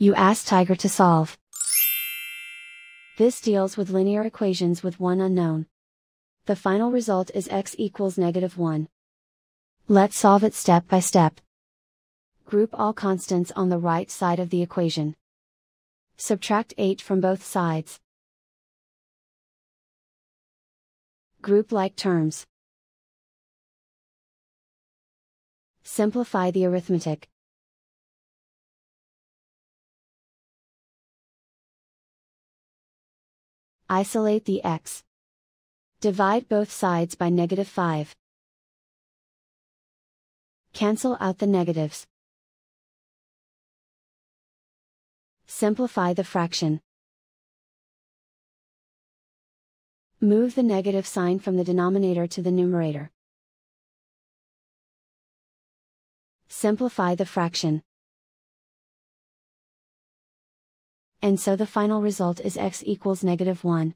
You ask Tiger to solve. This deals with linear equations with one unknown. The final result is x equals -1. Let's solve it step by step. Group all constants on the right side of the equation. Subtract 8 from both sides. Group like terms. Simplify the arithmetic. Isolate the x. Divide both sides by -5. Cancel out the negatives. Simplify the fraction. Move the negative sign from the denominator to the numerator. Simplify the fraction. And so the final result is x equals -1.